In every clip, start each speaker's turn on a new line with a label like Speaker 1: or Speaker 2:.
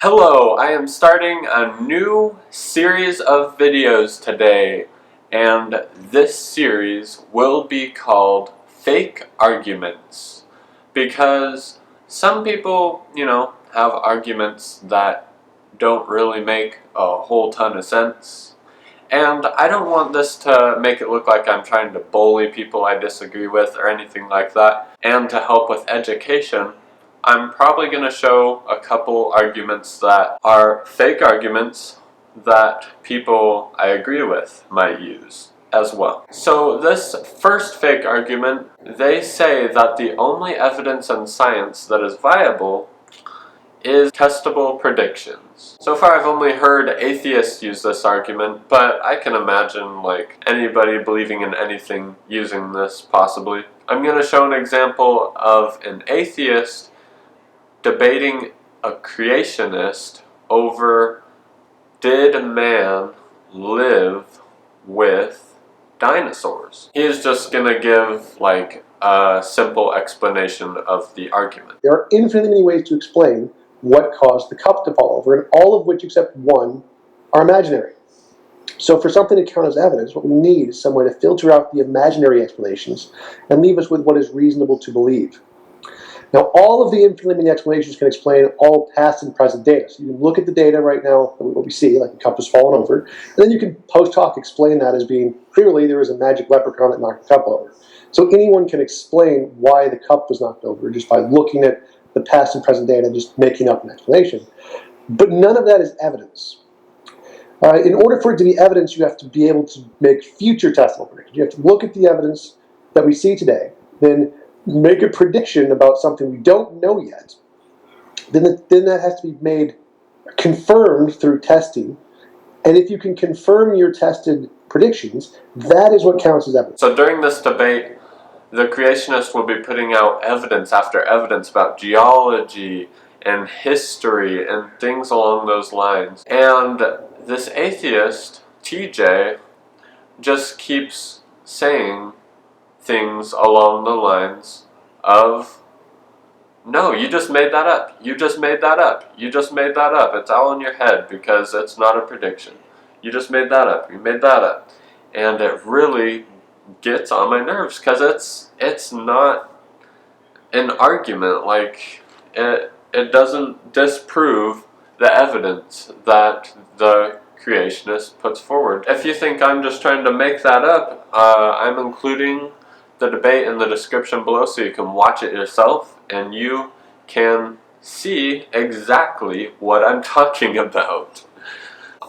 Speaker 1: Hello, I am starting a new series of videos today, and this series will be called Fake Arguments, because some people, have arguments that don't really make a whole ton of sense, and I don't want this to make it look like I'm trying to bully people I disagree with or anything like that, and to help with education. I'm probably going to show a couple arguments that are fake arguments that people I agree with might use as well. So this first fake argument, they say that the only evidence in science that is viable is testable predictions. So far I've only heard atheists use this argument, but I can imagine anybody believing in anything using this possibly. I'm going to show an example of an atheist debating a creationist over did man live with dinosaurs. He is just gonna give a simple explanation of the argument.
Speaker 2: There are infinitely many ways to explain what caused the cup to fall over, and all of which except one are imaginary. So for something to count as evidence, what we need is some way to filter out the imaginary explanations and leave us with what is reasonable to believe. Now, all of the infinitely many explanations can explain all past and present data. So you can look at the data right now, what we see, like the cup has fallen over, and then you can post hoc explain that as being, clearly there was a magic leprechaun that knocked the cup over. So anyone can explain why the cup was knocked over just by looking at the past and present data and just making up an explanation. But none of that is evidence. In order for it to be evidence, you have to be able to make future testable predictions. You have to look at the evidence that we see today, then make a prediction about something we don't know yet. Then that has to be confirmed through testing. And if you can confirm your tested predictions, that is what counts as evidence.
Speaker 1: So during this debate, the creationist will be putting out evidence after evidence about geology and history and things along those lines. And this atheist, TJ, just keeps saying things along the lines of, no, you just made that up. You just made that up. You just made that up. It's all in your head because it's not a prediction. You just made that up. You made that up. And it really gets on my nerves because it's not an argument. It doesn't disprove the evidence that the creationist puts forward. If you think I'm just trying to make that up, I'm including the debate in the description below so you can watch it yourself and you can see exactly what I'm talking about.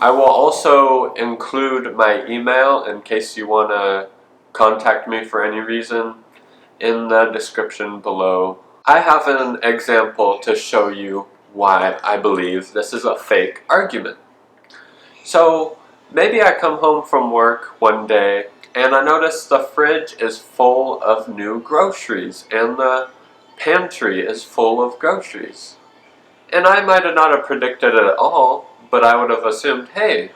Speaker 1: I will also include my email in case you want to contact me for any reason in the description below. I have an example to show you why I believe this is a fake argument. So maybe I come home from work one day and I notice the fridge is full of new groceries and the pantry is full of groceries. And I might have not have predicted it at all, but I would have assumed, hey,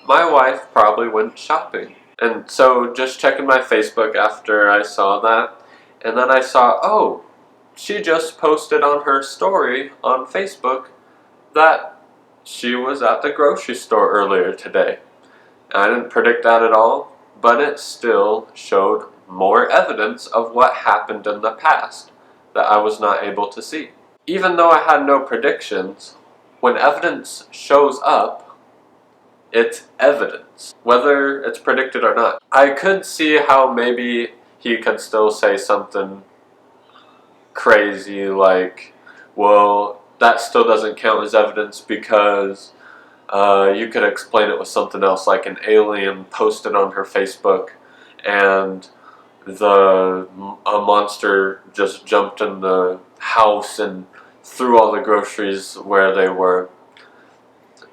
Speaker 1: my wife probably went shopping. And so just checking my Facebook after I saw that, and then I saw, oh, she just posted on her story on Facebook that she was at the grocery store earlier today. I didn't predict that at all, but it still showed more evidence of what happened in the past that I was not able to see. Even though I had no predictions, when evidence shows up, it's evidence, whether it's predicted or not. I could see how maybe he could still say something crazy like, well, that still doesn't count as evidence because you could explain it with something else, like an alien posted on her Facebook and a monster just jumped in the house and threw all the groceries where they were.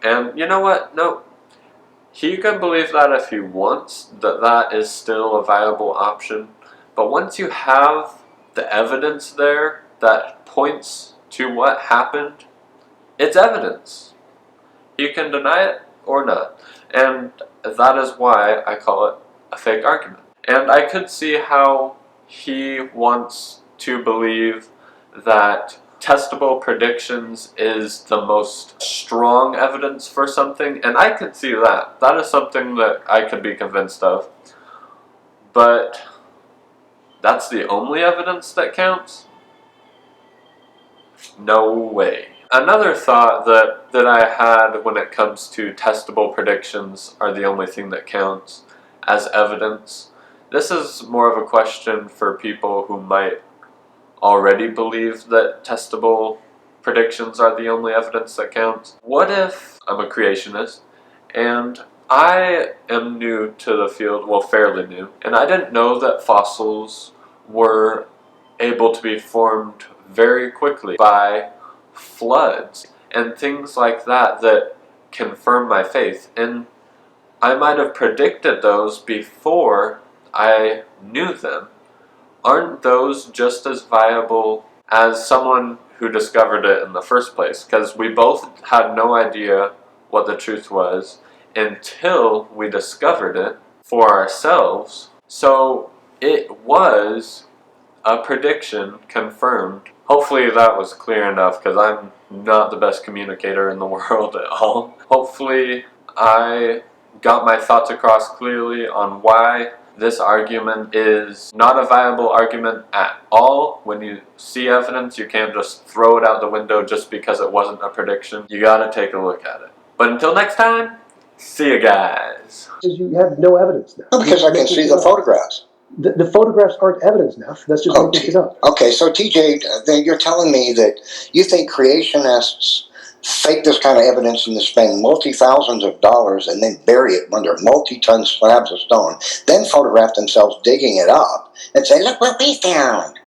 Speaker 1: And you know what? No. He can believe that if he wants, that is still a viable option. But once you have the evidence there that points to what happened, it's evidence. You can deny it or not. And that is why I call it a fake argument. And I could see how he wants to believe that testable predictions is the most strong evidence for something, and I can see that. That is something that I could be convinced of. But that's the only evidence that counts? No way. Another thought that I had when it comes to testable predictions are the only thing that counts as evidence. This is more of a question for people who might already believe that testable predictions are the only evidence that counts. What if I'm a creationist and I am new to the field, well, fairly new, and I didn't know that fossils were able to be formed very quickly by floods and things like that that confirm my faith, and I might have predicted those before I knew them. Aren't those just as viable as someone who discovered it in the first place? Because we both had no idea what the truth was until we discovered it for ourselves. So it was a prediction confirmed. Hopefully that was clear enough, because I'm not the best communicator in the world at all. Hopefully I got my thoughts across clearly on why this argument is not a viable argument at all. When you see evidence, you can't just throw it out the window just because it wasn't a prediction. You gotta take a look at it. But until next time, see you guys.
Speaker 2: Because you have no evidence now.
Speaker 3: No, because I can see the photographs.
Speaker 2: The photographs aren't evidence now. That's just making shit up.
Speaker 3: Okay, so TJ, then you're telling me that you think creationists fake this kind of evidence and spend multi-thousands of dollars and then bury it under multi-ton slabs of stone, then photograph themselves digging it up and say, look what we found.